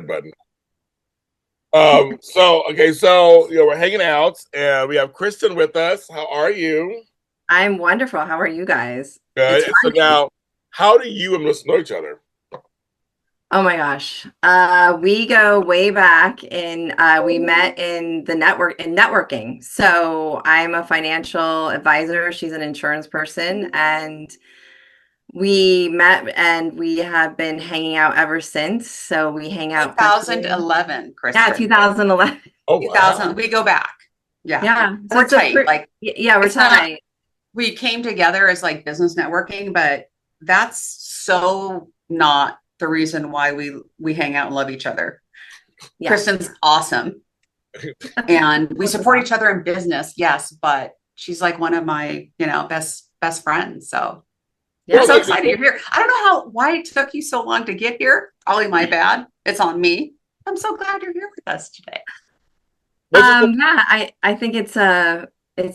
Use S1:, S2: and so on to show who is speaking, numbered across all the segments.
S1: red button. So we're hanging out and we have Kristen with us. How are you?
S2: I'm wonderful. How are you guys?
S1: Good.
S2: It's
S1: And so
S2: Monday.
S1: now, how do you and Melissa know each other?
S2: Oh my gosh. We go way back we met in the networking. So I'm a financial advisor. She's an insurance person, and we met and we have been hanging out ever since. So we hang out virtually.
S3: 2011,
S2: Yeah,
S3: Kristen.
S2: 2011.
S1: Oh
S3: 2000,
S1: wow.
S3: we go back. Yeah.
S2: Yeah. So
S3: We're
S2: it's a
S3: tight. Like,
S2: yeah, we're
S3: it's not,
S2: tight.
S3: we came together as like business networking, but that's so not the reason why we hang out and love each other.
S2: Yeah.
S3: Kristen's awesome. And we support each other in business, yes, but she's like one of my, best friends. So
S2: Yeah.
S3: I'm so excited you're here. I don't know why it took you so long to get here. Probably my bad. It's on me. I'm so glad you're here with us today.
S2: Yeah, I think it's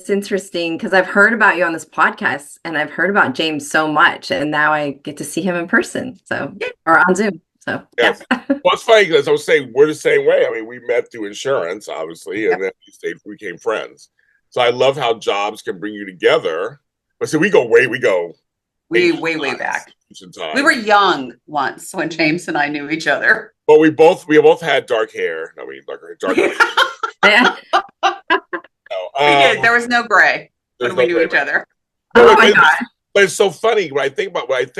S2: interesting because I've heard about you on this podcast and I've heard about James so much, and now I get to see him in person. So, or on Zoom. So yeah.
S1: Yes. Well, it's funny because I was saying we're the same way. I mean, we met through insurance, obviously, and then we became friends. So I love how jobs can bring you together. But see, we go
S3: Way back. We were young once when James and I knew each other.
S1: But we both had dark hair. No, we dark hair.
S2: Yeah.
S3: We did. There was no gray when we knew each other.
S2: Oh my God.
S1: But it's so funny when I think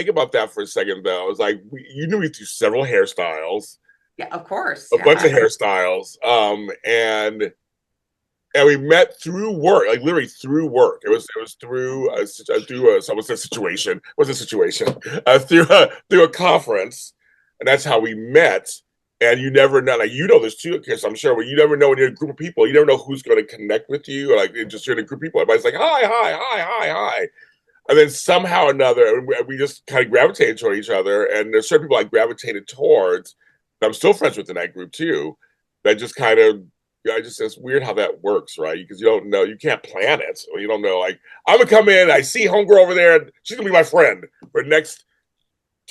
S1: about that for a second. Though, it's like you knew me through several hairstyles.
S3: Yeah, of course.
S1: A bunch of hairstyles. And we met through work, like literally through work. It was through someone said situation. What's a situation? Through a conference, and that's how we met. And you never know, like this too, Chris. I'm sure, but you never know when you're in a group of people. You never know who's going to connect with you. Or like just you're in a group of people. Everybody's like, hi, hi, hi, hi, hi. And then somehow or another, we just kind of gravitated toward each other. And there's certain people I gravitated towards that I'm still friends with in that group too. That just kind of, it's weird how that works, right? Because you don't know, you can't plan it. So you don't know, like, I'm going to come in, I see homegirl over there, and she's going to be my friend for the next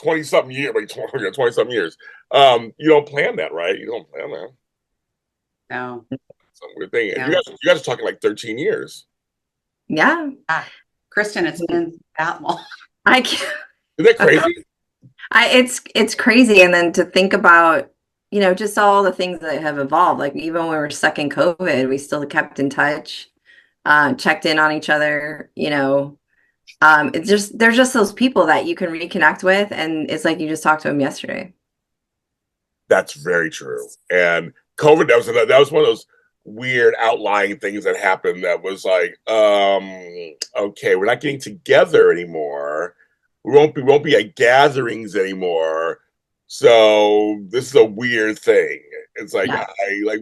S1: 20 something years, like 20 something years. You don't plan that, right? You don't plan that.
S3: No.
S1: Some weird thing.
S3: No.
S1: And you guys are talking like 13 years.
S2: Yeah.
S3: Kristen, it's been that long.
S2: I can't.
S1: Isn't that crazy?
S2: It's crazy. And then to think about, just all the things that have evolved. Like even when we were stuck in COVID, we still kept in touch, checked in on each other, there's just those people that you can reconnect with, and it's like you just talked to them yesterday.
S1: That's very true. And COVID, that was one of those weird outlying things that happened that was like, okay, we're not getting together anymore. We won't be at gatherings anymore. So this is a weird thing. It's like,
S2: Yeah.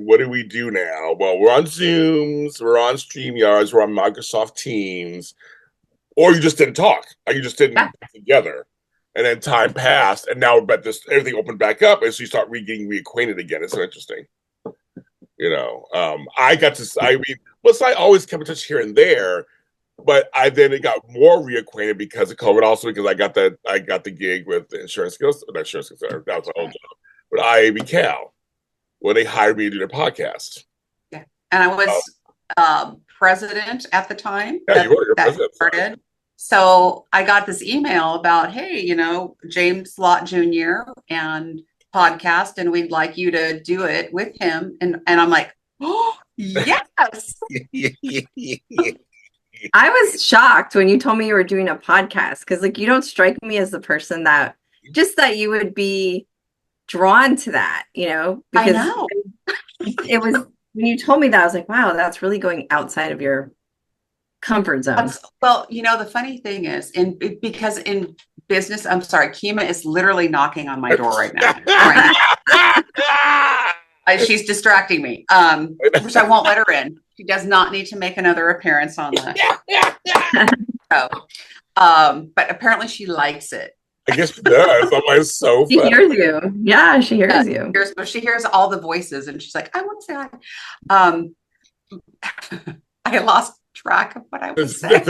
S1: what do we do now? Well, we're on Zooms, we're on StreamYards, we're on Microsoft Teams, or you just didn't talk, like you just didn't get together. And then time passed, and now everything opened back up, and so you start getting reacquainted again. It's so interesting. Plus I always kept in touch here and there, but I then got more reacquainted because of COVID. Also because I got the gig with the insurance skills, not insurance skills. That was my old job, but IAB Cal, where they hired me to do their podcast.
S3: Yeah, and I was president at the time.
S1: Yeah, you were your president.
S3: Started. So I got this email about, hey, James Lott Jr. and podcast, and we'd like you to do it with him. And I'm like, oh, yes.
S2: I was shocked when you told me you were doing a podcast because, like, you don't strike me as the person that you would be drawn to that, because
S3: I know.
S2: It was when you told me that, I was like, wow, that's really going outside of your comfort zone.
S3: Well, the funny thing is, because in business, I'm sorry, Kima is literally knocking on my door right now. She's distracting me, which I won't let her in. She does not need to make another appearance on the show. But apparently she likes it.
S1: I guess she does. I'm like, so
S2: She hears you. Yeah, she hears you.
S3: She hears all the voices, and she's like, I want to say hi. I lost track of what I was saying.
S2: I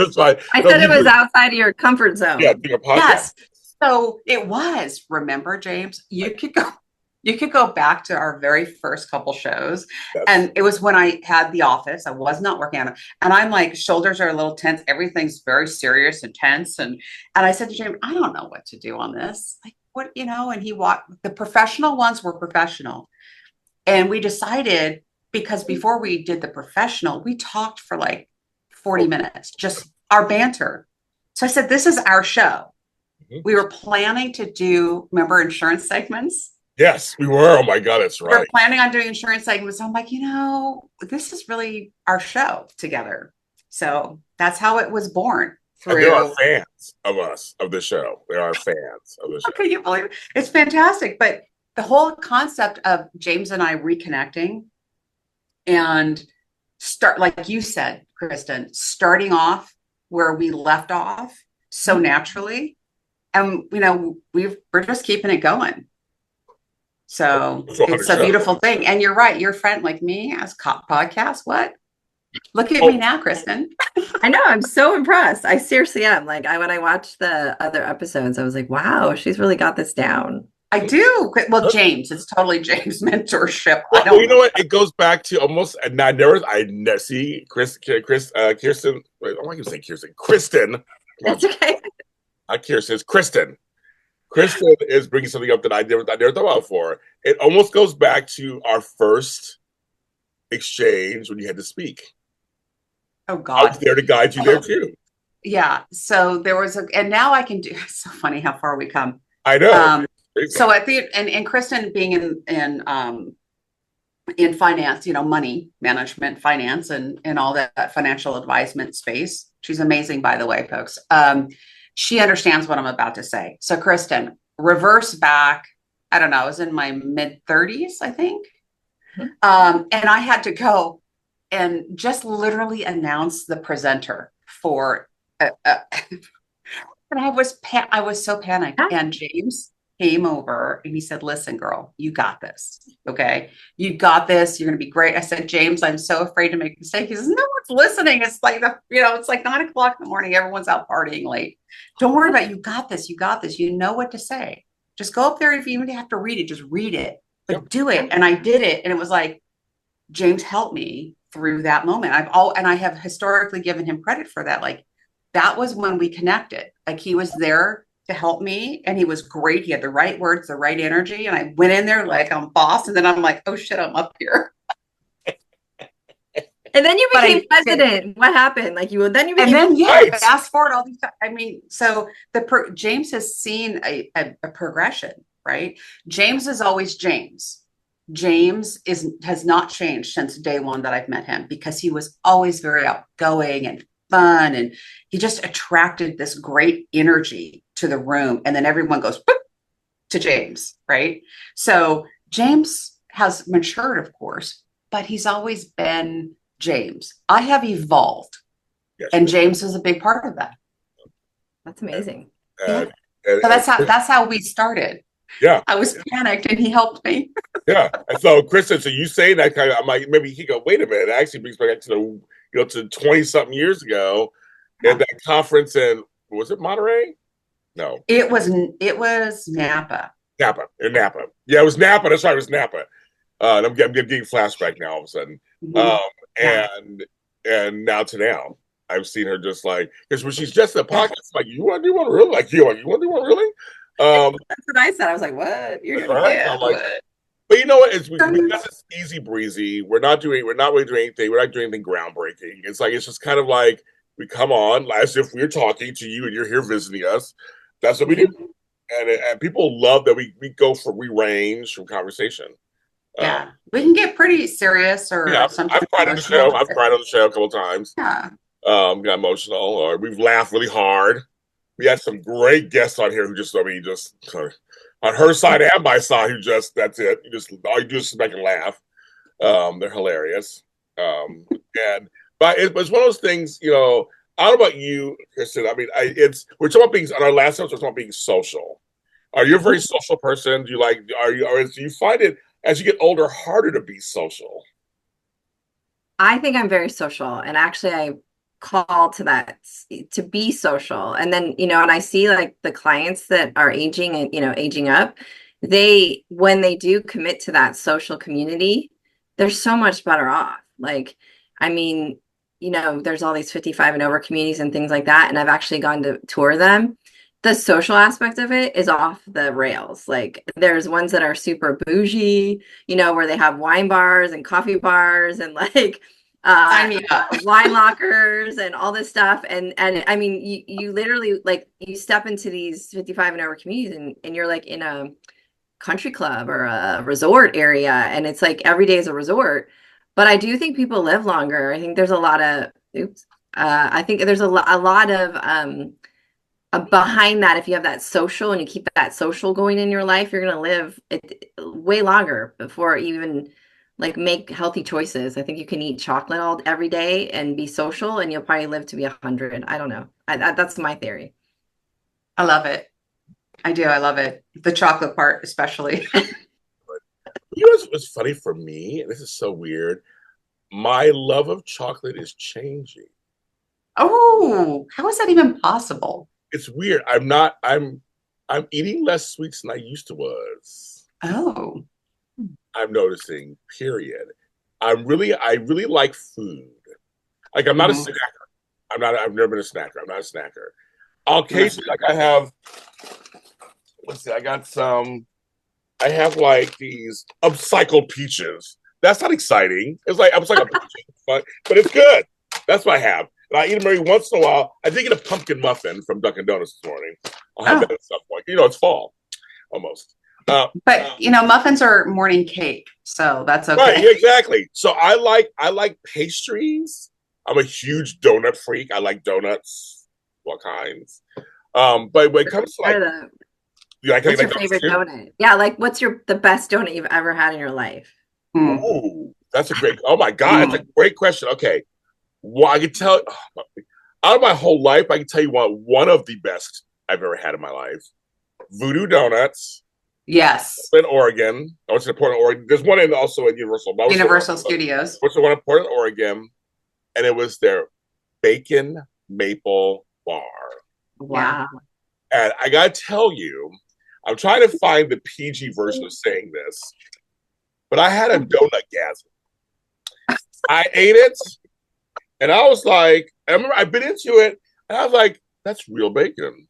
S2: said it was outside of your comfort zone.
S1: Yeah, doing a podcast.
S3: Yes. So it was. Remember, James, you could go You could go back to our very first couple shows.
S1: That's
S3: And it was when I had the office. I was not working on it. And I'm like, shoulders are a little tense. Everything's very serious and tense. And I said to James, I don't know what to do on this. Like, what, and he walked, the professional ones were professional. And we decided, because before we did the professional, we talked for like 40 minutes, just our banter. So I said, this is our show.
S1: Mhm.
S3: We were planning to do, remember, insurance segments?
S1: Yes, we were. Oh my God, that's
S3: We were
S1: right.
S3: planning on doing insurance segments. I'm like, this is really our show together. So that's how it was born
S1: And there are
S3: through.
S1: fans of us, of the show. There are fans of the show.
S3: Can you believe it? It's fantastic. But the whole concept of James and I reconnecting and start, like you said, Kristen, starting off where we left off so naturally. And, we're just keeping it going. So it's a beautiful thing. And you're right. Your friend like me as podcast. What? Look at me now, Kristen.
S2: I know. I'm so impressed. I seriously am. Like when I watched the other episodes, I was like, wow, she's really got this down.
S3: I do. Well, James, it's totally James' mentorship.
S1: Well, you know what? It goes back to almost. And I never see Kirsten. Wait, I'm not gonna say Kirsten. Kristen.
S2: That's okay.
S1: Not Kirsten. It's Kristen. Kristen is bringing something up that I never thought about before. It almost goes back to our first exchange when you had to speak.
S3: Oh
S1: I
S3: God.
S1: was there to guide you there too.
S3: Yeah. So there was and now I can do. It's so funny how far we come.
S1: I know.
S3: So at the and Kristen being in finance, money management, finance, and all that financial advisement space. She's amazing, by the way, folks. She understands what I'm about to say. So, Kristen, reverse back. I don't know. I was in my mid-30s, I think, and I had to go and just literally announce the presenter for. And I was so panicked. And James came over and he said, listen, girl, you got this. Okay. You got this. You're going to be great. I said, James, I'm so afraid to make a mistake. He says, no one's listening. It's like, it's like 9:00 in the morning. Everyone's out partying late. Don't worry about it. You got this. You got this. You know what to say. Just go up there. If you even have to read it, just read it, but do it. And I did it. And it was like, James helped me through that moment. And I have historically given him credit for that. Like that was when we connected. Like he was there to help me and he was great. He had the right words, the right energy. And I went in there like I'm boss. And then I'm like, oh shit, I'm up here.
S2: And then you became president. What happened? Like you became.
S3: And then fast forward all these. I mean, so James has seen a progression, right? James is always James. James has not changed since day one that I've met him because he was always very outgoing and fun, and he just attracted this great energy to the room, and then everyone goes to James, right? So James has matured, of course, but he's always been James. I have evolved, and James is a big part of that.
S2: That's amazing.
S3: So that's how we started.
S1: Yeah,
S3: I was panicked, and he helped me.
S1: Yeah, and so Kristen, so you say that kind of, I'm like, maybe he go, wait a minute, it actually brings back to to 20-something years ago at that conference in, was it Monterey? No.
S3: It was Napa.
S1: Napa. Yeah, it was Napa. That's right, it was Napa. I'm getting flashback now all of a sudden. And now to now, I've seen her just like, because when she's just a podcast, like, you want to do one really? Like, you want to do one really?
S2: That's what I said. I was like, what? You're
S1: what? But you know what? It's because it's easy breezy. We're not really doing anything. We're not doing anything groundbreaking. It's just kind of like we come on as if we're talking to you and you're here visiting us. That's what we do. And people love that we range from conversation.
S3: Yeah. We can get pretty serious or sometimes.
S1: I've cried on the show. I've cried on the show a couple of times.
S3: Yeah.
S1: Got emotional, or we've laughed really hard. We had some great guests on here who just on her side and my side, that's it. All you do is make and laugh. They're hilarious. But it's one of those things, I don't know about you, Kristen. I mean, we're talking about being, on our last episode, we're talking about being social. Are you a very social person? Do you find it, as you get older, harder to be social?
S2: I think I'm very social. And actually, I call to that, to be social. And then, and I see like the clients that are aging and, aging up, when they do commit to that social community, they're so much better off. Like, I mean, there's all these 55 and over communities and things like that. And I've actually gone to tour them. The social aspect of it is off the rails. Like, there's ones that are super bougie, where they have wine bars and coffee bars and like wine lockers and all this stuff. And I mean, you literally, like, you step into these 55 and over communities and you're like in a country club or a resort area, and it's like every day is a resort. But I do think people live longer. I think there's a lot of I think there's a lot of behind that. If you have that social and you keep that social going in your life, you're going to live way longer before even like make healthy choices. I think you can eat chocolate every day and be social, and you'll probably live to be 100. I don't know. That's my theory.
S3: I love it. I do. I love it. The chocolate part, especially.
S1: What's funny for me? This is so weird. My love of chocolate is changing.
S3: Oh, how is that even possible?
S1: It's weird. I'm eating less sweets than I used to was.
S3: Oh.
S1: I'm noticing, period. I really like food. Like, I'm not a snacker. I've never been a snacker. I'm not a snacker. Occasionally, like I have, let's see, I have like these upcycled peaches. That's not exciting. It's like upcycled peaches, but it's good. That's what I have. And I eat them every once in a while. I did get a pumpkin muffin from Dunkin' Donuts this morning. I'll have that at some point. It's fall, almost.
S3: But muffins are morning cake, so that's okay.
S1: Right, exactly. So I like pastries. I'm a huge donut freak. I like donuts, what kinds. But when it comes to like,
S2: what's your favorite donut? Yeah, like what's the best donut you've ever had in your life?
S1: Ooh, that's a great. Oh my God, that's a great question. Okay, well, I can tell out of my whole life, I can tell you one of the best I've ever had in my life. Voodoo Donuts.
S3: Yes.
S1: In Oregon. I went to Portland, Oregon. There's one also at Universal
S3: Studios.
S1: What's the one in Portland, Oregon? And it was their bacon maple bar.
S2: Wow.
S1: And I gotta tell you, I'm trying to find the PG version of saying this, but I had a donut-gasm. I ate it, and I was like, I remember I bit into it, and I was like, that's real bacon.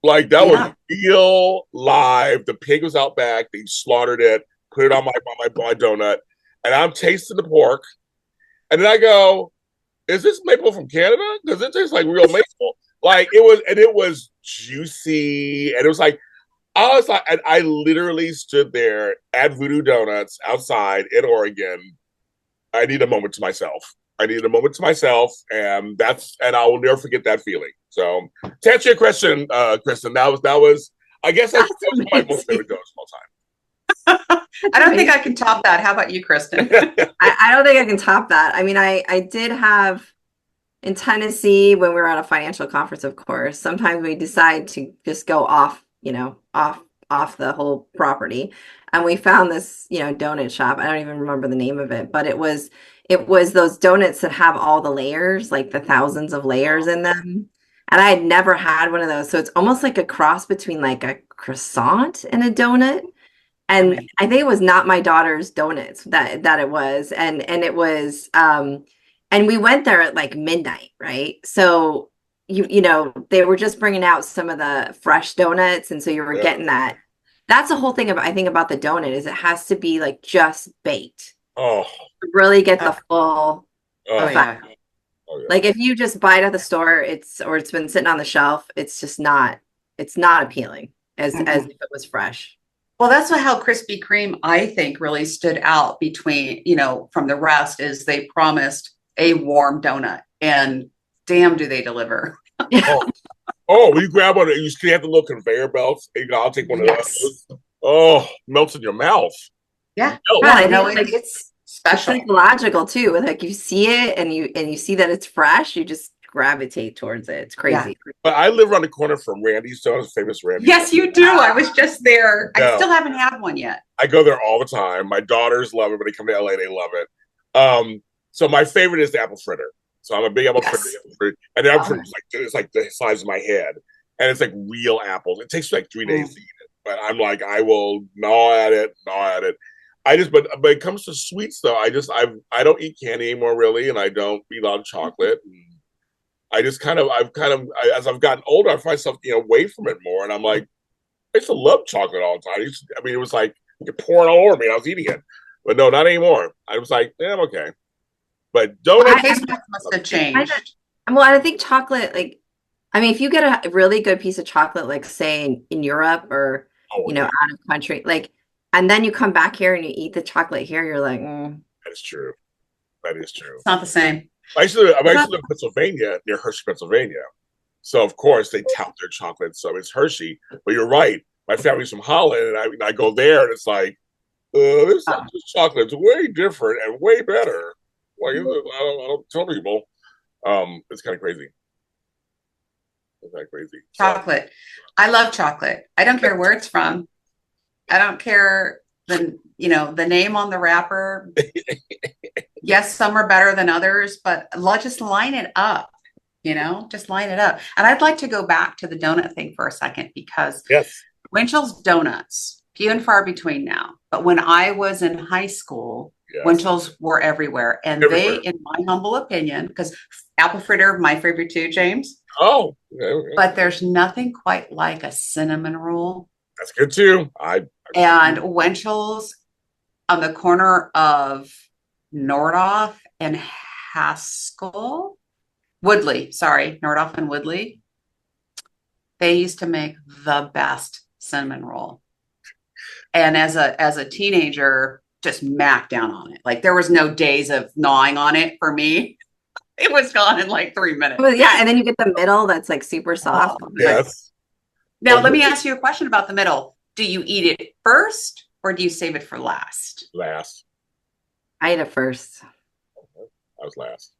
S1: Like, that was real live. The pig was out back. They slaughtered it, put it on my donut, and I'm tasting the pork. And then I go, is this maple from Canada? Because it tastes like real maple. Like, it was juicy. And it was like, and I literally stood there at Voodoo Donuts outside in Oregon. I need a moment to myself. And I will never forget that feeling. So, to answer your question, Kristen, that was I guess that was my most favorite donut of all time.
S3: I don't think I can top that. How about you, Kristen?
S2: I don't think I can top that. I mean, I did have in Tennessee when we were at a financial conference, of course. Sometimes we decide to just go off the whole property, and we found this donut shop. I don't even remember the name of it, but it was those donuts that have all the layers, like the thousands of layers in them. And I had never had one of those. So it's almost like a cross between like a croissant and a donut. And I think it was not my daughter's donuts that it was. And it was and we went there at like midnight, right? So they were just bringing out some of the fresh donuts, and so you were getting that. That's the whole thing I think about the donut is it has to be like just baked.
S1: Oh,
S2: to really get the full effect.
S3: Yeah.
S2: Like if you just buy it at the store, it's been sitting on the shelf, it's just not appealing as if it was fresh.
S3: Well, that's how Krispy Kreme, I think, really stood out between, from the rest is they promised a warm donut, and damn, do they deliver.
S1: Oh, you grab one, you have the little conveyor belts. I'll take one of those. Oh, melts in your mouth.
S3: Yeah.
S2: I know it's
S3: special.
S2: It's psychological too. Like you see it and you see that it's fresh, you just gravitate towards it. It's crazy.
S1: Yeah. But I live around the corner from Randy's Donuts, famous Randy's.
S3: Yes, you do. I was just there. I still haven't had one yet.
S1: I go there all the time. My daughters love it. When they come to LA, they love it. So my favorite is the apple fritter. So I'm a big apple fritter. And the apple fritter is like the size of my head. And it's like real apples. It takes like 3 days to eat it. but I'm like, I will gnaw at it, gnaw at it. But it comes to sweets though, I don't eat candy anymore really, and I don't eat a lot of chocolate. And as I've gotten older, I find myself away from it more, and I'm like, I used to love chocolate all the time. It was like you're pouring all over me. I was eating it, but no, not anymore. I was like, I'm okay. But
S3: My
S1: donuts,
S3: taste buds must have changed.
S2: Well, I think chocolate, like, I mean, if you get a really good piece of chocolate, like say in Europe or,
S1: oh yeah,
S2: out of country, like, and then you come back here and you eat the chocolate here, you're like,
S1: that is true. That is true.
S3: It's not the same.
S1: I used to live in Pennsylvania, near Hershey, Pennsylvania. So of course they tout their chocolate, so it's Hershey. But you're right. My family's from Holland, and I go there, and it's like, this chocolate. It's way different and way better. Like I don't tell people. It's kind of crazy. It's kind of crazy.
S3: Chocolate. I love chocolate. I don't care where it's from. I don't care the name on the wrapper. Yes, some are better than others, but let's just line it up, just line it up. And I'd like to go back to the donut thing for a second because
S1: Yes.
S3: Winchell's donuts, few and far between now. But when I was in high school,
S1: Yes.
S3: Winchell's were everywhere. And
S1: Everywhere.
S3: they, in my humble opinion, because apple fritter, my favorite too, James.
S1: Oh, okay.
S3: But there's nothing quite like a cinnamon roll.
S1: That's good too.
S3: And Winchell's on the corner of Nordoff and Haskell, Nordoff and Woodley. They used to make the best cinnamon roll. And as a teenager, just mac down on it. Like there was no days of gnawing on it for me. It was gone in like 3 minutes.
S2: Well, yeah, and then you get the middle that's like super soft.
S1: Yes.
S3: Now, let me ask you a question about the middle. Do you eat it first or do you save it for last?
S1: Last.
S2: I ate it first.
S1: I was last.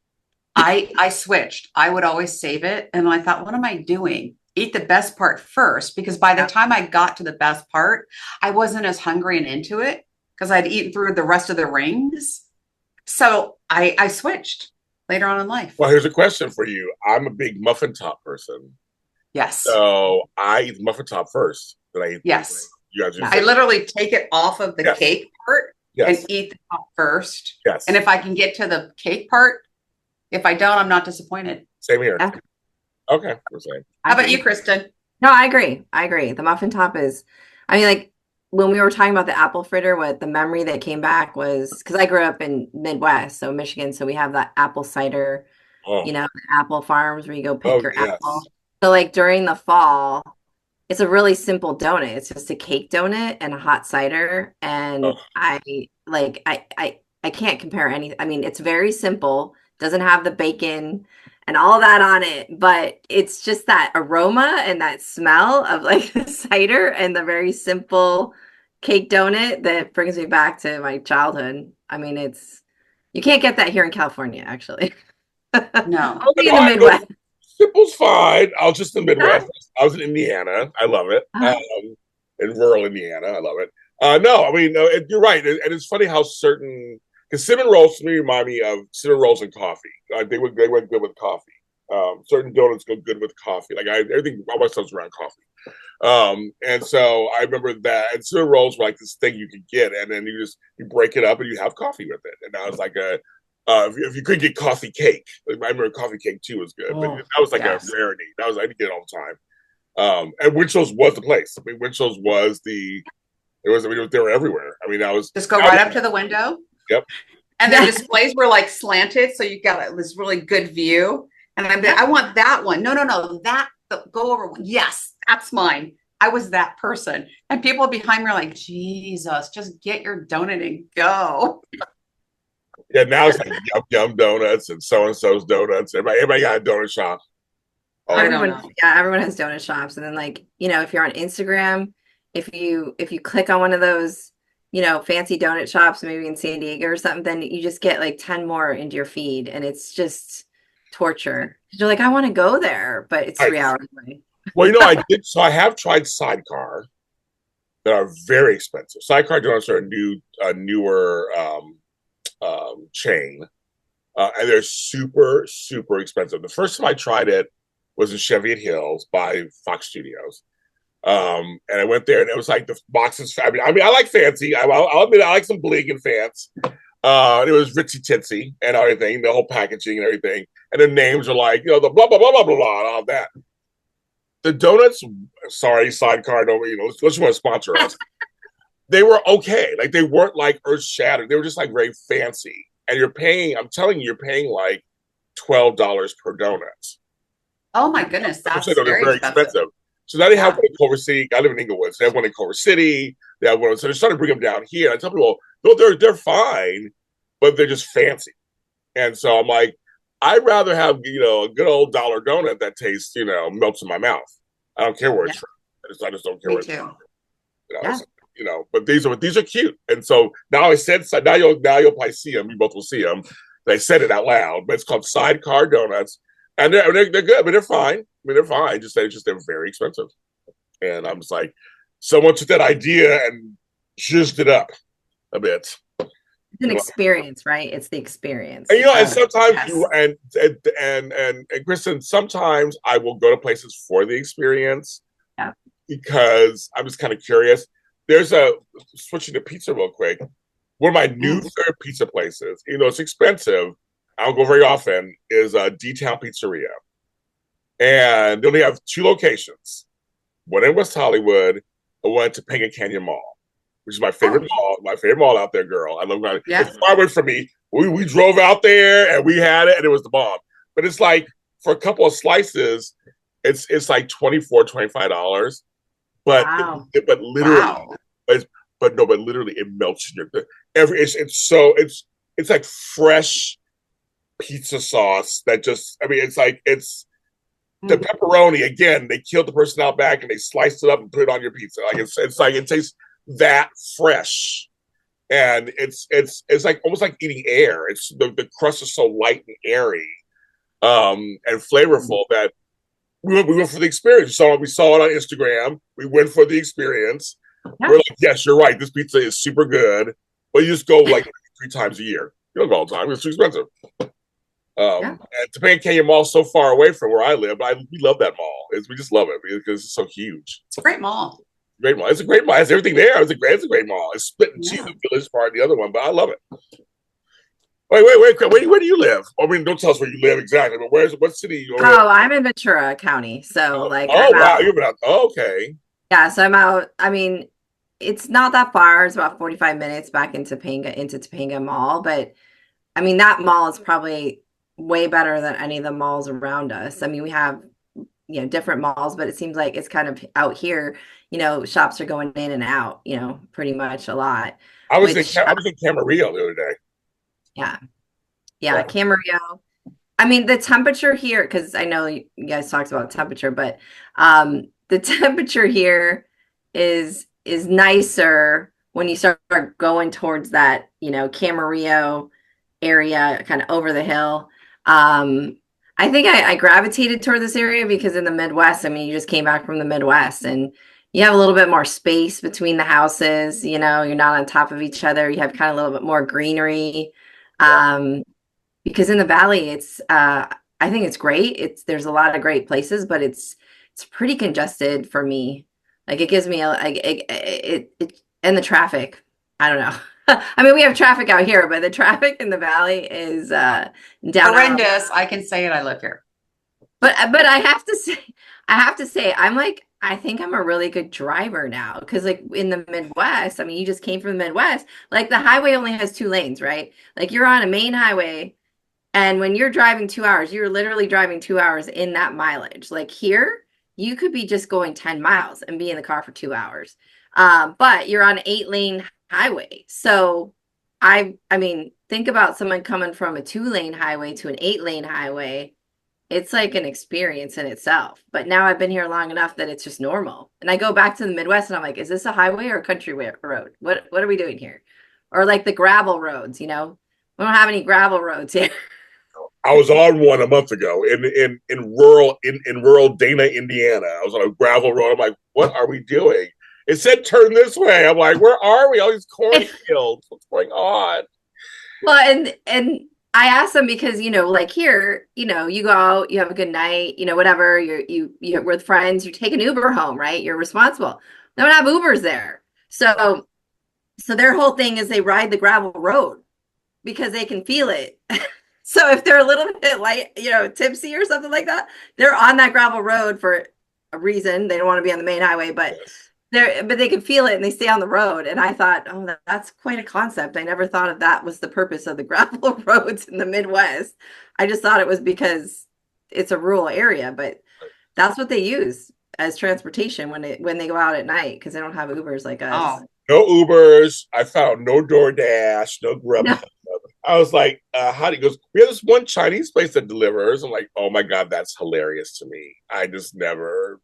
S3: I switched. I would always save it. And I thought, what am I doing? Eat the best part first, because by the time I got to the best part, I wasn't as hungry and into it because I'd eaten through the rest of the rings. So I switched later on in life.
S1: Well, here's a question for you. I'm a big muffin top person.
S3: Yes.
S1: So I eat the muffin top first. Then I eat
S3: Yes.
S1: You guys
S3: I literally take it off of the cake part and eat the top first.
S1: Yes.
S3: And if I can get to the cake part, if I don't, I'm not disappointed.
S1: Same here.
S2: Yeah.
S1: Okay. We're saying.
S3: How about you, Kristen?
S2: No, I agree. The muffin top is, I mean, like when we were talking about the apple fritter, what the memory that came back was, because I grew up in Midwest, so Michigan, so we have that apple cider, the apple farms where you go pick your apple. So like during the fall, it's a really simple donut. It's just a cake donut and a hot cider. And I can't compare any. I mean, it's very simple, doesn't have the bacon and all that on it, but it's just that aroma and that smell of like the cider and the very simple cake donut that brings me back to my childhood. I mean, you can't get that here in California, actually.
S3: No.
S2: Only in the Midwest.
S1: Simple's fine. I was just in the Midwest. I was in Indiana. I love it. In rural Indiana. I love it. No, I mean, you're right. And it's funny how because cinnamon rolls to me remind me of cinnamon rolls and coffee. They went good with coffee. Certain donuts go good with coffee. Like everything, all my stuff's around coffee. And so I remember that. And cinnamon rolls were like this thing you could get, and then you break it up and you have coffee with it. And now it's like if you could get coffee cake, like I remember coffee cake too was good, but that was like a rarity. I didn't get it all the time. And Winchell's was the place. I mean, Winchell's was they were everywhere. I mean, that was
S3: just go right up to the window.
S1: Yep.
S3: And their displays were like slanted, so you got this really good view. And I want that one. No, go over. Yes, that's mine. I was that person. And people behind me are like, Jesus, just get your donut and go.
S1: Yeah, now it's like Yum Donuts and so-and-so's donuts. Everybody got a donut shop.
S2: Everyone has donut shops. And then like, if you're on Instagram, if you click on one of those, fancy donut shops, maybe in San Diego or something, then you just get like 10 more into your feed. And it's just torture. You're like, I want to go there, but it's 3 hours away.
S1: Well, I did. So I have tried Sidecar that are very expensive. Sidecar donuts are a newer chain, and they're super, super expensive. The first time I tried it was in Cheviot Hills by Fox Studios, And I went there, and it was like the boxes. I like fancy. I'll admit I like some bling and fancy. It was ritzy titsy and everything, the whole packaging and everything. And the names are like, the blah blah blah blah blah blah and all that. The donuts, sorry, sidecar, don't unless you want to sponsor us. They were okay. Like they weren't like earth shattered. They were just like very fancy. And you're paying, I'm telling you, you're paying like $12 per donut.
S3: Oh my goodness, that's
S1: very expensive. So now they have one in Culver City. I live in Inglewood, so they have one in Culver City. They have one, so they're starting to bring them down here. I tell people, no, they're fine, but they're just fancy. And so I'm like, I'd rather have a good old dollar donut that tastes melts in my mouth. I don't care where it's from. I just don't care where it's from. But these are cute. And so now now you'll probably see them. You both will see them. They said it out loud, but it's called Sidecar Donuts. And they're good, but they're fine. I mean, they're fine. They're very expensive. And I'm just like, someone took that idea and zhuzhed it up a bit.
S2: It's an experience, right? It's the experience.
S1: And and sometimes and Kristen, sometimes I will go to places for the experience.
S2: Yeah.
S1: Because I'm just kind of curious. There's switching to pizza real quick. One of my new favorite pizza places, it's expensive. I don't go very often, is D-Town Pizzeria. And they only have 2 locations. One in West Hollywood and one at Topanga Canyon Mall, which is my favorite mall. My favorite mall out there, girl. I love it. Yeah. It's far away from me. We drove out there and we had it and it was the bomb. But it's like for a couple of slices, it's like $24, $25. But but literally but literally it melts in your it's like fresh pizza sauce that it's the pepperoni again. They killed the person out back and they sliced it up and put it on your pizza. Like it's like it tastes that fresh, and it's like almost like eating air. It's the crust is so light and airy, and flavorful that we went for the experience. We saw it on Instagram. We went for the experience. Yeah. We're like, yes, you're right. This pizza is super good, but you just go like 3 times a year. You don't go all the time. It's too expensive. And Topanga Canyon Mall is so far away from where I live, but we love that mall. We just love it because it's so huge.
S3: It's a great mall.
S1: Great mall. It's a great mall. It's everything there. It's a great mall. It's split in two, the village part and the other one, but I love it. Wait. Where do you live? I mean, don't tell us where you live exactly, but what city you in?
S2: Oh, I'm in Ventura County. So
S1: wow, you've been out. Okay.
S2: Yeah, so I'm out. I mean, it's not that far. It's about 45 minutes back into Topanga Mall. But I mean, that mall is probably way better than any of the malls around us. I mean, we have, different malls, but it seems like it's kind of out here, shops are going in and out, pretty much a lot.
S1: I was in Camarillo the other day.
S2: Yeah. Camarillo. I mean, the temperature here, because I know you guys talked about temperature, but the temperature here is nicer when you start going towards that, Camarillo area, kind of over the hill. I think I gravitated toward this area because in the Midwest, I mean, you just came back from the Midwest and you have a little bit more space between the houses, you're not on top of each other. You have kind of a little bit more greenery. Because in the Valley, it's, I think it's great. There's a lot of great places, but it's pretty congested for me. Like it gives me and the traffic, I don't know. I mean, we have traffic out here, but the traffic in the Valley is down
S3: horrendous. I can say it. I live here.
S2: But I have to say, I think I'm a really good driver now because like in the Midwest, I mean, you just came from the Midwest, like the highway only has 2 lanes, right? Like you're on a main highway and when you're driving 2 hours, you're literally driving 2 hours in that mileage. Like here, you could be just going 10 miles and be in the car for 2 hours. But you're on an 8-lane highway. So I mean, think about someone coming from a 2-lane highway to an 8-lane highway. It's like an experience in itself. But now I've been here long enough that it's just normal. And I go back to the Midwest and I'm like, is this a highway or a country road? What are we doing here? Or like the gravel roads, we don't have any gravel roads here.
S1: I was on one a month ago in rural Dana, Indiana. I was on a gravel road. I'm like, what are we doing? It said turn this way. I'm like, where are we? All these cornfields. What's going on?
S2: Well, and I asked them because, like here, you go out, you have a good night, whatever, you're with friends, you take an Uber home, right? You're responsible. They don't have Ubers there. So their whole thing is they ride the gravel road because they can feel it. So if they're a little bit light, tipsy or something like that, they're on that gravel road for a reason. They don't want to be on the main highway, but
S1: Yes.
S2: they can feel it and they stay on the road. And I thought, oh, that's quite a concept. I never thought of that was the purpose of the gravel roads in the Midwest. I just thought it was because it's a rural area, but that's what they use as transportation when they go out at night because they don't have Ubers like us.
S3: Oh,
S1: No Ubers. I found no DoorDash, no
S2: No.
S1: Grubhub. I was like, how do you goes? We have this one Chinese place that delivers. I'm like, oh my God, that's hilarious to me. I just never,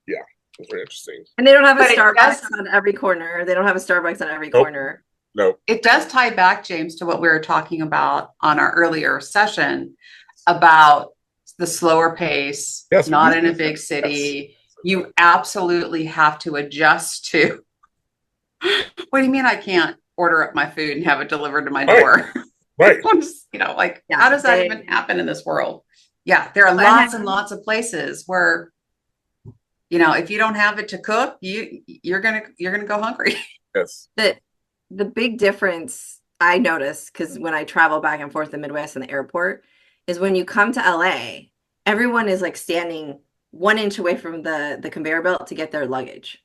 S1: yeah, it's very interesting.
S2: And they don't have a
S3: but it
S2: Starbucks
S3: does
S2: on every corner. They don't have a Starbucks on every
S1: Nope,
S2: corner.
S1: nope.
S3: it does tie back, James, to what we were talking about on our earlier session about the slower pace,
S1: Yes,
S3: not in a big city.
S1: yes.
S3: You absolutely have to adjust to. What do you mean I can't order up my food and have it delivered to my
S1: Right,
S3: door?
S1: right.
S3: Like,
S2: Yeah,
S3: how does that even happen in this world? Yeah, there are lots and lots of places where, if you don't have it to cook, you're gonna go hungry.
S1: Yes.
S2: the big difference I notice because when I travel back and forth the Midwest and the airport is when you come to LA, everyone is like standing 1 inch away from the conveyor belt to get their luggage,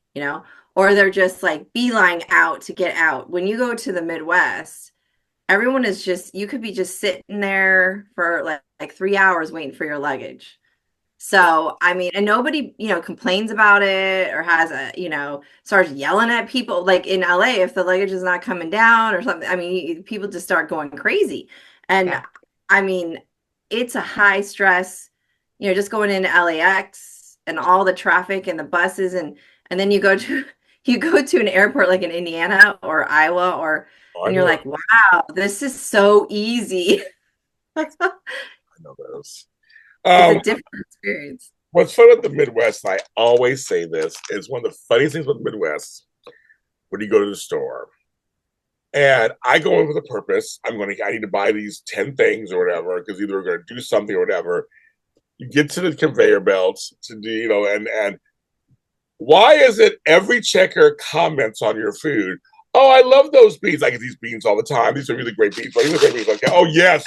S2: or they're just like beeline out to get out. When you go to the Midwest, everyone is just you could be just sitting there for like 3 hours waiting for your luggage. So, I mean, and nobody, complains about it or has starts yelling at people. Like in LA, if the luggage is not coming down or something, I mean, people just start going crazy. And
S3: Yeah.
S2: I mean, it's a high stress, just going into LAX and all the traffic and the buses and then you go to you go to an airport like in Indiana or Iowa
S1: Oh, I
S2: and you're
S1: know.
S2: like, wow, this is so easy.
S1: I know those.
S2: It's a
S1: Um,
S2: different experience.
S1: what's fun with the Midwest, and I always say this, is one of the funniest things with the Midwest when you go to the store. And I go in with a purpose. I need to buy these 10 things or whatever, because either we're gonna do something or whatever. You get to the conveyor belts to do, and why is it every checker comments on your food? Oh, I love those beans. I get these beans all the time. These are really great beans. Really great beans. Like, oh yes,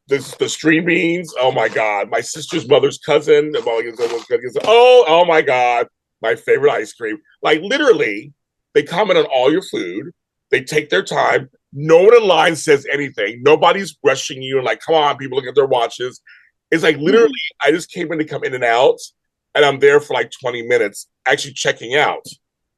S1: the string beans. Oh my god, my sister's mother's cousin. Oh my god, my favorite ice cream. Like literally, they comment on all your food. They take their time. No one in line says anything. Nobody's rushing you and like, come on, people look at their watches. It's like literally, I just came in to come in and out, and I'm there for like 20 minutes actually checking out.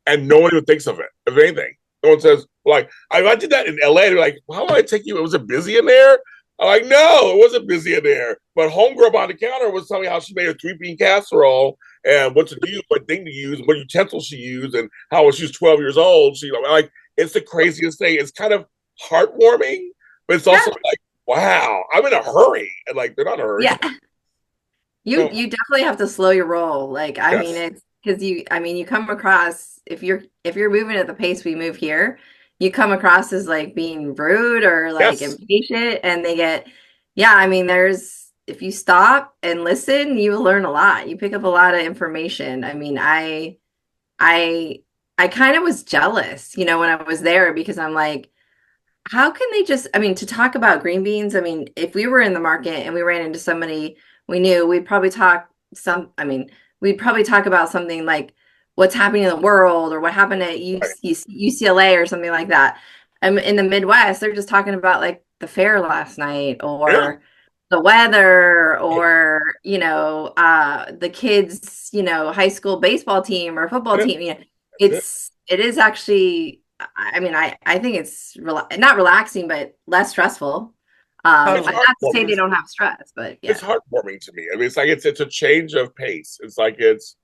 S1: And no one even thinks of it, of anything. No one says, like, I did that in LA. They're like, well, how would I take you? Was it busy in there? I'm like, no, it wasn't busy in there. But homegirl behind the counter was telling me how she made a 3-bean casserole and what to do, what thing to use, what utensils she used, and how when she was 12 years old, like, it's the craziest thing. It's kind of heartwarming, but it's also
S3: Yeah.
S1: like, wow, I'm in a hurry. And like, they're not in a hurry.
S2: Yeah. You
S1: So,
S2: you definitely have to slow your roll. Like, I mean,
S1: yes,
S2: it's because you come across if you're moving at the pace we move here, you come across as like being rude or like
S1: yes.
S2: impatient and yeah, I mean, if you stop and listen, you will learn a lot. You pick up a lot of information. I mean, I I kind of was jealous, when I was there because I'm like, how can they just, I mean, to talk about green beans, I mean, if we were in the market and we ran into somebody we knew, I mean, we'd probably talk about something like what's happening in the world or what happened at
S1: Right.
S2: UCLA or something like that. In the Midwest, they're just talking about like the fair last night
S1: Yeah.
S2: or the weather or, the kids, high school baseball team or football
S1: Yeah.
S2: team.
S1: Yeah.
S2: It is actually I mean, I think it's not relaxing, but less stressful.
S1: It's
S3: Totally.
S2: Not to say
S1: heartwarming.
S2: they don't have stress, but
S1: It's
S2: yeah.
S1: heartwarming to me. I mean, it's like it's a change of pace. It's like it's.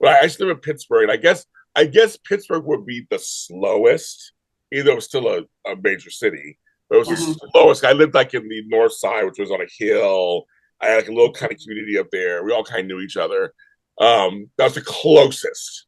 S1: Well, I used to live in Pittsburgh, and I guess Pittsburgh would be the slowest, even though it's still a major city. But it was the
S3: Mhm.
S1: slowest. I lived like in the north side, which was on a hill. I had like a little kind of community up there. We all kind of knew each other. That was the closest.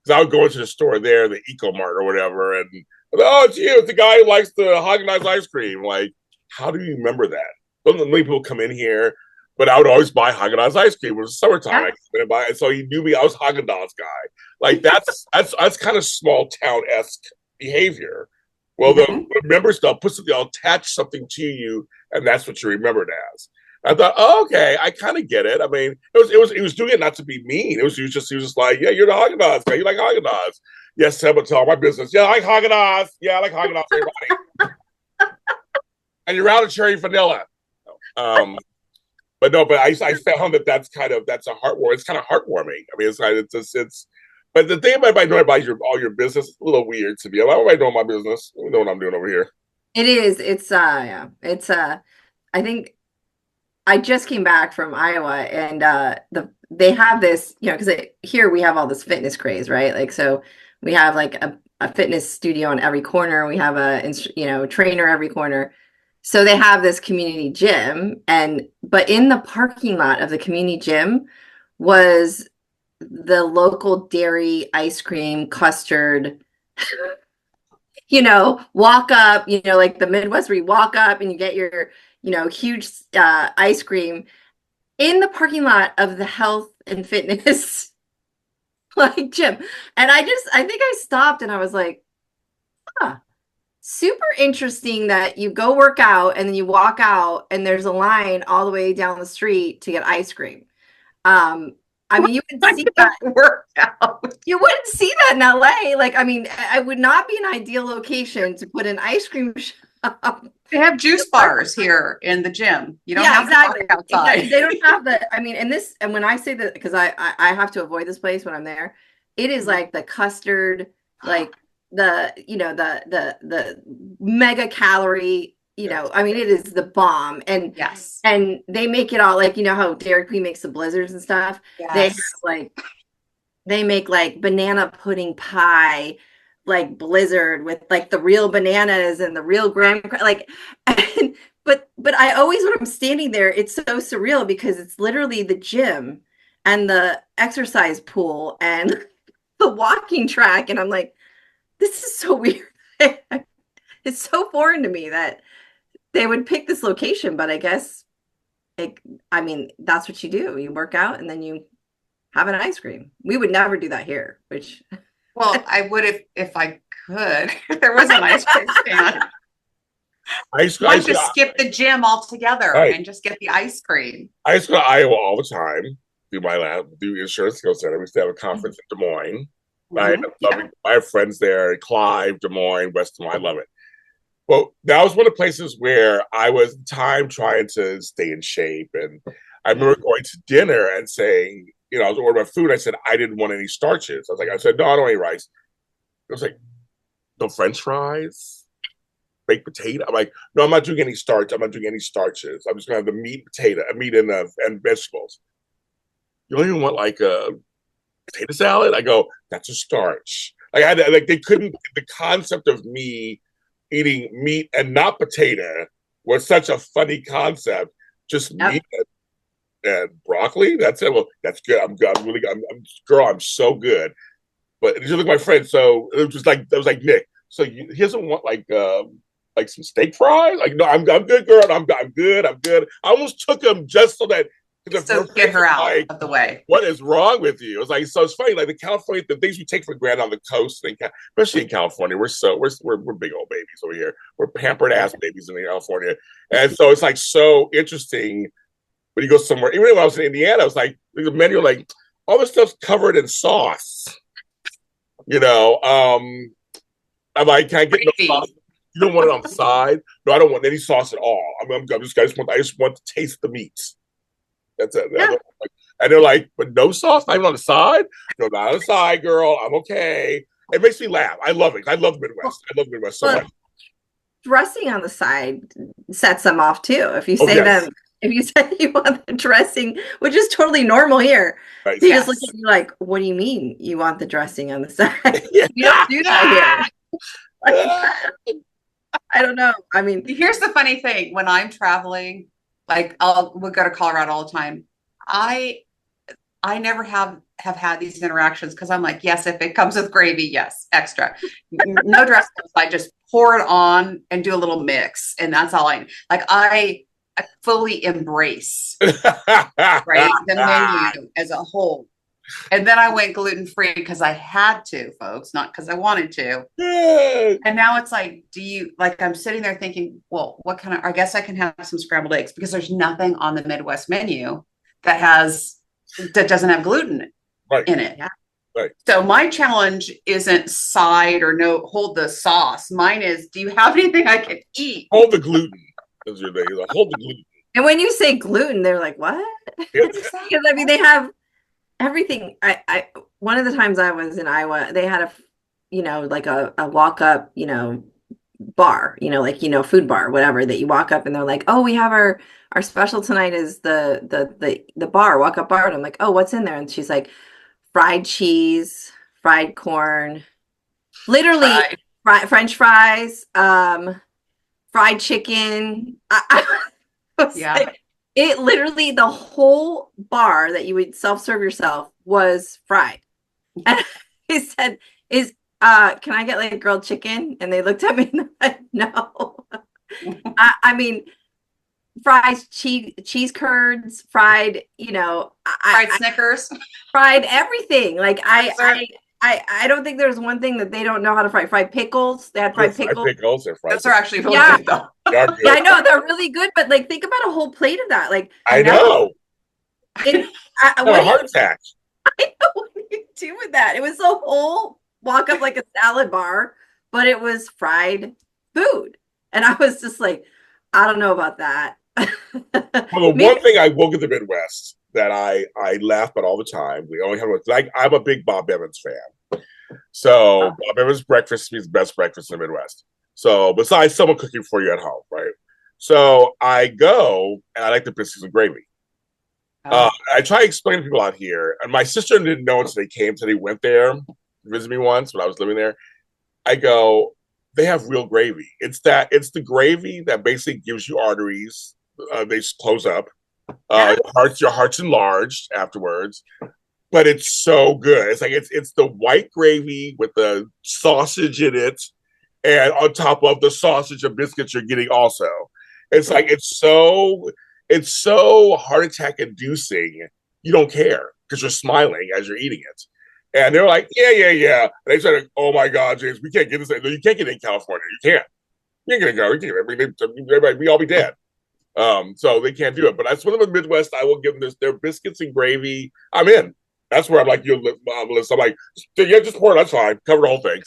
S1: Because I would go into the store there, the Eco Mart or whatever, and oh, it's you, it's the guy who likes the Haagen-Dazs ice cream. Like, how do you remember that? Don't many people come in here, but I would always buy Haagen-Dazs ice cream. It was summertime.
S2: Yeah.
S1: I came in and buy, and so he knew me. I was Haagen-Dazs guy. Like that's kind of small town-esque behavior. Well, the members they'll attach something to you, and that's what you're remembered as. I thought, oh, okay, I kind of get it. I mean, he was doing it not to be mean. He was just like, yeah, you're the Haagen-Dazs guy. You like Haagen-Dazs? Yes, Sam, but tell my business. Yeah, I like Haagen-Dazs. Yeah, I like Haagen-Dazs. Everybody. And you're out of cherry vanilla. Um, but no, but I found that's a heartwarming. It's kind of heartwarming. I mean, it's. But the thing about knowing about all your business is a little weird to me. Why am I doing my business? I know what I'm doing over here.
S2: It is. I think I just came back from Iowa, and they have this, because here we have all this fitness craze, right? Like, so we have like a fitness studio on every corner. We have a trainer every corner. So they have this community gym, but in the parking lot of the community gym was the local dairy ice cream custard. Walk up, like the Midwest where you walk up and you get your, huge ice cream in the parking lot of the health and fitness like gym. And I think I stopped and I was like, huh, super interesting that you go work out and then you walk out and there's a line all the way down the street to get ice cream. I mean, you would see that workout. You wouldn't see that in LA. Like, I mean, I would not be an ideal location to put an ice cream shop.
S3: They have juice bars here in the gym. You don't have
S2: exactly.
S3: to outside.
S2: Exactly. They don't have the. I mean, and when I say that, because I have to avoid this place when I'm there, it is like the custard, like the mega calorie. I mean, it is the bomb. And
S3: yes,
S2: and they make it all like, how Dairy Queen makes the blizzards and stuff.
S3: Yes.
S2: They make like banana pudding pie, like blizzard with like the real bananas and the real graham, like, but I always, when I'm standing there, it's so surreal because it's literally the gym and the exercise pool and the walking track. And I'm like, this is so weird. It's so foreign to me that they would pick this location, but I guess, that's what you do. You work out and then you have an ice cream. We would never do that here, which.
S3: Well, I would if I could. If there was an ice cream stand. I used to skip the gym altogether and just get the ice cream.
S1: I used to go to Iowa all the time, do insurance skill center. We used to have a conference in Des Moines. I have friends there, Clive, Des Moines, West Des Moines. I love it. Well, that was one of the places where I was trying to stay in shape. And I remember going to dinner and saying, I was ordering my food. I said, I didn't want any starches. I said, no, I don't eat rice. I was like, no French fries, baked potato. I'm like, no, I'm not doing any starch. I'm not doing any starches. I'm just going to have the meat and vegetables. You don't even want like a potato salad? I go, that's a starch. They couldn't, the concept of me eating meat and not potato was such a funny concept. Just meat and broccoli. That's it. Well, that's good. I'm so good. But you look at my friend. So it was like Nick. So he doesn't want like some steak fries. Like, no, I'm good, girl. I'm good. I almost took him just so that.
S3: So get her out of the way.
S1: What is wrong with you? It's like, so it's funny. Like the things we take for granted on the coast, especially in California, we're big old babies over here. We're pampered ass babies in California, and so it's like so interesting when you go somewhere. Even when I was in Indiana, I was like, the menu, like all this stuff's covered in sauce. I'm like, can I get no sauce? You don't want it on the side? No, I don't want any sauce at all. I just want to taste the meat. That's it. Yeah. And they're like, but no sauce, not even on the side? No, not on the side, girl. I'm okay. It makes me laugh. I love it. I love the Midwest. I love the Midwest so much.
S2: Dressing on the side sets them off too. If you say if you say you want the dressing, which is totally normal here, right. They just look at you like, what do you mean you want the dressing on the side? You don't do that here. I don't know. I mean,
S3: here's the funny thing. When I'm traveling, like we'll go to Colorado all the time. I never have have had these interactions because I'm like, yes, if it comes with gravy, yes, extra. No dressing. I just pour it on and do a little mix, and that's all I like. I fully embrace right the menu as a whole. And then I went gluten free because I had to, folks, not because I wanted to. And now it's like, do you like? I'm sitting there thinking, well, what kind of? I guess I can have some scrambled eggs because there's nothing on the Midwest menu that doesn't have gluten
S1: Right.
S3: in it.
S2: Yeah.
S1: Right.
S3: So my challenge isn't side or no hold the sauce. Mine is, do you have anything I can eat?
S1: Hold the gluten. Is your name. Hold the gluten.
S2: And when you say gluten, they're like, what? Because I mean, they have everything. I one of the times I was in Iowa, they had like a walk up, bar, like, food bar, whatever, that you walk up and they're like, oh, we have our special tonight is the bar, walk up bar. And I'm like, oh, what's in there? And she's like, fried cheese, fried corn, literally French fries, fried chicken.
S3: Yeah.
S2: Like, it literally, the whole bar that you would self-serve yourself was fried. And I said, can I get like grilled chicken? And they looked at me and they're like, no. I mean, fries, cheese curds, fried,
S3: fried Snickers,
S2: fried everything. Like I don't think there's one thing that they don't know how to fry. Fried pickles. They had fried pickles.
S3: Those are actually really good though.
S1: Yeah,
S2: I know they're really good, but like think about a whole plate of that. Like
S1: I know.
S2: And
S1: a heart attack.
S2: I know what you do with that. It was a whole walk up like a salad bar, but it was fried food. And I was just like, I don't know about that.
S1: Well, the one thing I will get the Midwest that I laugh about all the time, we only have like I'm a big Bob Evans fan. So Bob Evans breakfast means best breakfast in the Midwest. So besides someone cooking for you at home, right? So I go and I like the biscuits and gravy. I try to explain to people out here, and my sister didn't know until they came, until they went there to visit me once when I was living there. I go, they have real gravy. It's the gravy that basically gives you arteries. They close up. Your heart's enlarged afterwards, but it's so good. It's like it's the white gravy with the sausage in it, and on top of the sausage and biscuits you're getting also. It's like it's so heart attack inducing. You don't care because you're smiling as you're eating it. And they're like, yeah. And they said, oh my God, James, we can't get this. No, you can't get it in California. You can't. You ain't gonna go. We all be dead. So they can't do it. But that's one of the Midwest. I will give them this. Their biscuits and gravy. I'm in. That's where I'm like, I'm like, yeah, just pour it. That's fine. Cover the whole thing.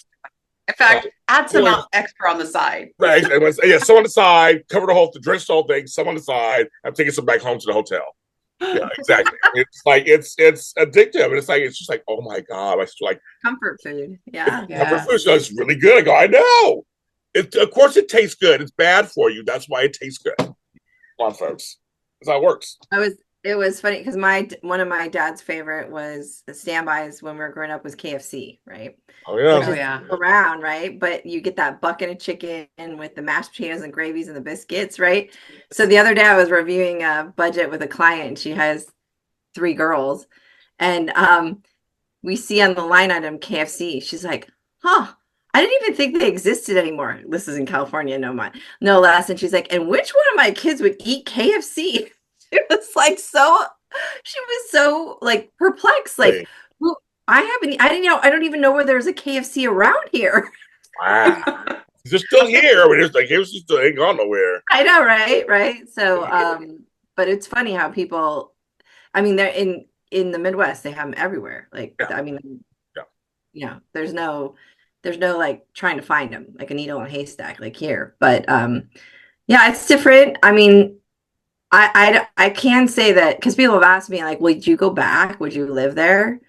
S3: In fact, add some extra on the side.
S1: Right. Yeah, some on the side, cover the whole, drench the whole thing. Some on the side. I'm taking some back home to the hotel. Yeah, exactly. It's like it's addictive, and it's just like, oh my God, I like
S2: comfort food. Yeah,
S1: comfort food. So it's really good. I go, I know. Of course, it tastes good. It's bad for you. That's why it tastes good. Come on, folks. That's how it works.
S2: It was funny because one of my dad's favorite was the standbys when we were growing up was KFC, right?
S1: Oh yeah,
S2: which is around, right? But you get that bucket of chicken with the mashed potatoes and gravies and the biscuits, right? So the other day I was reviewing a budget with a client. She has 3 girls, and we see on the line item KFC. She's like, "Huh." I didn't even think they existed anymore. This is in California, no less. And she's like, and which one of my kids would eat KFC? She was so like perplexed. Like, well, I don't even know where there's a KFC around here.
S1: Wow. They're still here. I mean, it's like KFC still ain't gone nowhere.
S2: I know, right? So, but it's funny how people, I mean, they're in the Midwest, they have them everywhere. Like, I mean, there's no like trying to find them like a needle in a haystack like here. But yeah, it's different. I mean, I can say that because people have asked me like, would you go back? Would you live there?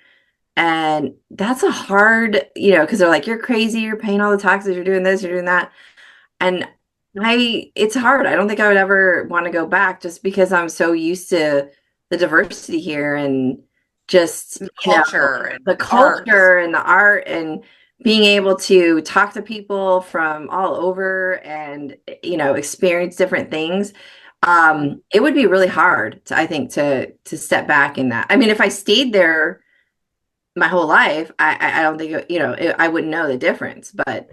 S2: And that's a hard, because they're like, you're crazy, you're paying all the taxes, you're doing this, you're doing that. And it's hard. I don't think I would ever want to go back just because I'm so used to the diversity here and just
S3: the culture,
S2: the art and being able to talk to people from all over and, experience different things. It would be really hard I think to step back in that. I mean, if I stayed there my whole life, I don't think, I wouldn't know the difference, but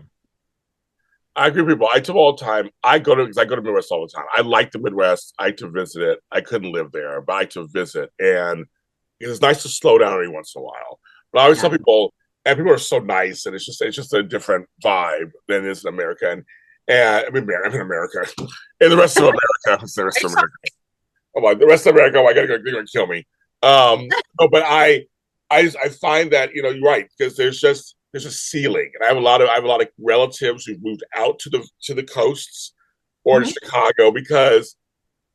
S1: I agree with people. I tell all the time, because I go to Midwest all the time. I like the Midwest. I like to visit it. I couldn't live there, but I like to visit. And it's nice to slow down every once in a while. But I always tell
S2: yeah.
S1: people, and people are so nice, and it's just a different vibe than it is in America. And I mean, I'm in America. In the rest of America, it's the rest of America. I'm like, the rest of America, oh, I gotta go, they're gonna kill me. No, but I find that you're right, because there's a ceiling, and I have a lot of relatives who've moved out to the coasts or to
S2: Mhm.
S1: Chicago because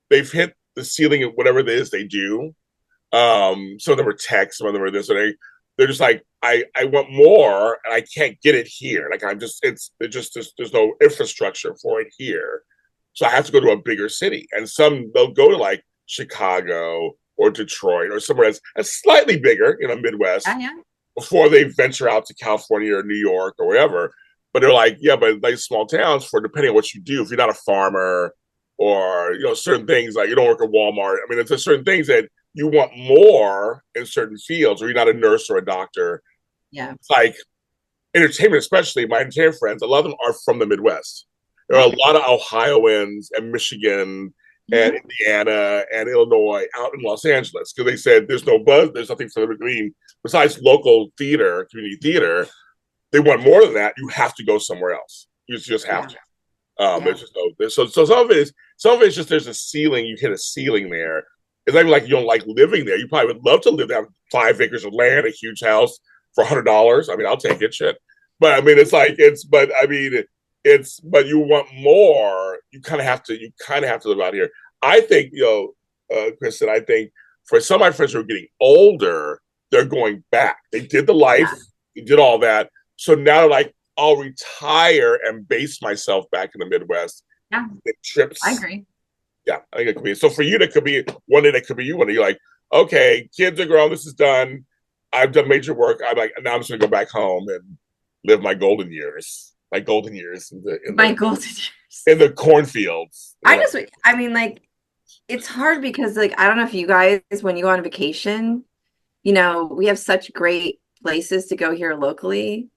S1: they've hit the ceiling of whatever it is they do. Some of them are tech, some of them are this, and they're just like, I want more, and I can't get it here. Like there's no infrastructure for it here, so I have to go to a bigger city. And some they'll go to like Chicago or Detroit or somewhere that's slightly bigger, Midwest,
S2: Yeah, yeah.
S1: before they venture out to California or New York or wherever. But they're like, yeah, but like small towns, for depending on what you do, if you're not a farmer or certain things, like you don't work at Walmart. I mean, there's certain things that you want more in certain fields, or you're not a nurse or a doctor.
S2: Yeah.
S1: It's like entertainment, especially my entertainment friends, a lot of them are from the Midwest. There are
S2: Right.
S1: a lot of Ohioans and Michigan and
S2: Mhm.
S1: Indiana and Illinois out in Los Angeles because they said there's no buzz, there's nothing for them. I mean, besides local theater, community theater, they want more than that. You have to go somewhere else. You just have
S2: Yeah.
S1: to.
S2: Yeah.
S1: There's just no. So some of it is just there's a ceiling. You hit a ceiling there. It's not even like you don't like living there. You probably would love to live there, 5 acres of land, a huge house for $100. I mean, I'll take it, shit. But I mean, but you want more. You kind of have to. You kind of have to live out here. I think, Kristen. I think for some of my friends who are getting older, they're going back. They did the life.
S2: Yeah.
S1: They did all that. So now they're like, I'll retire and base myself back in the Midwest.
S2: Yeah.
S1: The
S2: I
S1: trips.
S2: agree.
S1: Yeah, I think it could be. So for you, that could be one day. That could be you. One day, you're like, okay, kids are grown. This is done. I've done major work. I'm like, now I'm just gonna go back home and live my golden years. My golden years in the in
S2: My
S1: the
S2: golden years.
S1: in the cornfields.
S2: I mean, like, it's hard because, like, I don't know if you guys, when you go on vacation, we have such great places to go here locally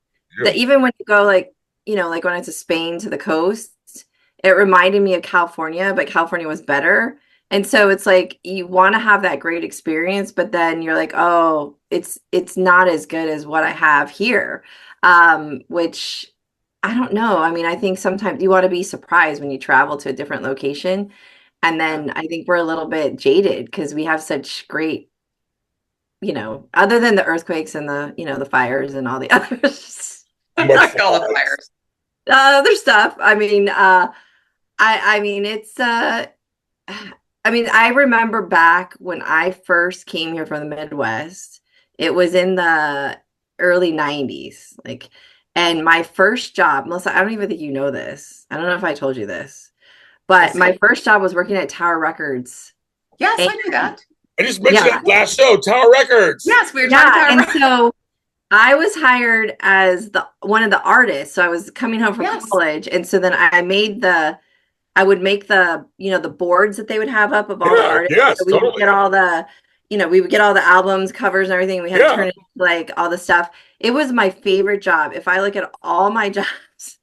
S2: that even when you go, like, like when I went to Spain to the coast, it reminded me of California, but California was better. And so it's like you want to have that great experience, but then you're like, oh, it's not as good as what I have here. Which I don't know. I mean, I think sometimes you want to be surprised when you travel to a different location. And then I think we're a little bit jaded because we have such great, other than the earthquakes and the fires and all the others,
S1: Much
S3: All the fires.
S2: other stuff. I mean, it's I mean, I remember back when I first came here from the Midwest, it was in the early 90s. Like, and my first job, Melissa, I don't even think you know this. I don't know if I told you this, but my first job was working at Tower Records.
S3: Yes,
S2: And
S3: I knew that.
S1: I just mentioned
S2: yeah,
S1: that last show, Tower Records.
S3: Yes, we were
S2: yeah.
S3: talking
S2: And
S3: about.
S2: so I was hired as the one of the artists. So I was coming home from
S3: Yes.
S2: college. And so then I would make the boards that they would have up of all the artists.
S1: Yes,
S2: So we would
S1: totally.
S2: get we would get all the albums, covers, and everything. We had to
S1: Yeah.
S2: turn it into, like, all the stuff. It was my favorite job. If I look at all my jobs,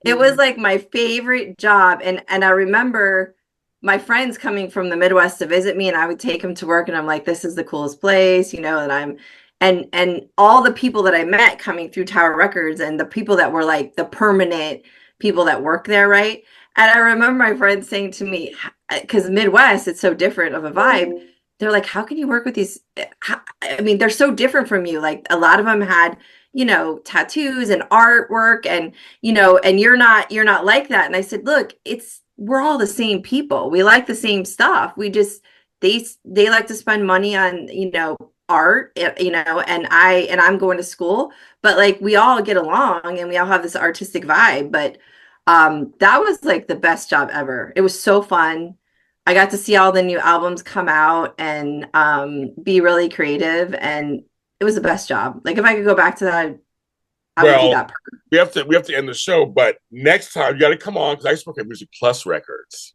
S2: it was like my favorite job. And I remember my friends coming from the Midwest to visit me, and I would take them to work, and I'm like, this is the coolest place, and all the people that I met coming through Tower Records and the people that were like the permanent people that work there, right? And I remember my friends saying to me, because Midwest, it's so different of a vibe. They're like, how can you work with these? I mean, they're so different from you. Like, a lot of them had, tattoos and artwork, and you're not like that. And I said, look, we're all the same people. We like the same stuff. We just, they like to spend money on, art, and I'm going to school, but like we all get along and we all have this artistic vibe. But that was like the best job ever. It was so fun. I got to see all the new albums come out and be really creative, and it was the best job. Like, if I could go back to that, I would do
S1: Well,
S2: that.
S1: we have to end the show, but next time you got to come on because I spoke at Music Plus Records.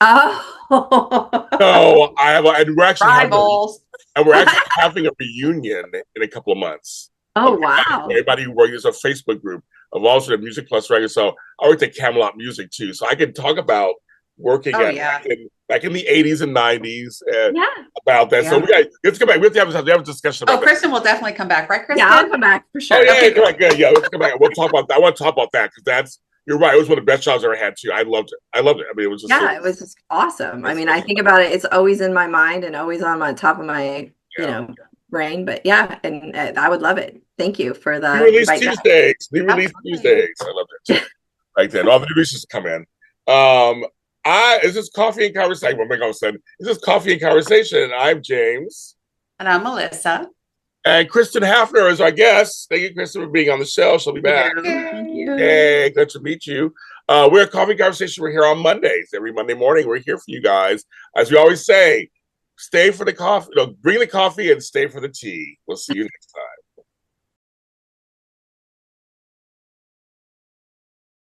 S2: Oh,
S1: So I have, and
S3: Rivals.
S1: we're actually having a reunion in a couple of months.
S2: oh,
S1: Of
S2: wow.
S1: everybody who works, there's a Facebook group of also the Music Plus records. So I worked at Camelot Music too, so I can talk about working
S3: Oh
S1: at
S3: yeah.
S1: back in the '80s and '90s
S2: Yeah.
S1: about that. So
S3: Yeah.
S1: we have to come back. We have to have a discussion
S3: Oh,
S1: about that.
S3: Kristen will definitely come back, right,
S2: Yeah, I'll
S3: Kristen?
S2: come back for
S1: Oh
S2: sure.
S1: yeah,
S3: Okay,
S1: come back, good. Yeah, let's come back. We'll talk about that. I want to talk about that because that's you're right. It was one of the best jobs I ever had too. I loved it. I loved it. I mean, it was just
S2: Yeah, it was just awesome. I mean, I think about it, it's always in my mind and always on my top of my,
S1: yeah.
S2: brain. But yeah, and I would love it. Thank you for
S1: We
S2: the
S1: released
S2: invite back.
S1: Tuesdays. We released
S3: absolutely.
S1: Tuesdays. I loved it too. Like then, all the new releases come in. Is this coffee and conversation? Well, make all of a sudden, is this coffee and conversation? I'm James.
S3: And I'm Melissa.
S1: And Kristen Hafner is our guest. Thank you, Kristen, for being on the show. She'll be back.
S2: Thank you.
S1: Hey, good to meet you. We're a coffee conversation. We're here on Mondays. Every Monday morning, we're here for you guys. As we always say, stay for the coffee. Bring the coffee and stay for the tea. We'll see you next time.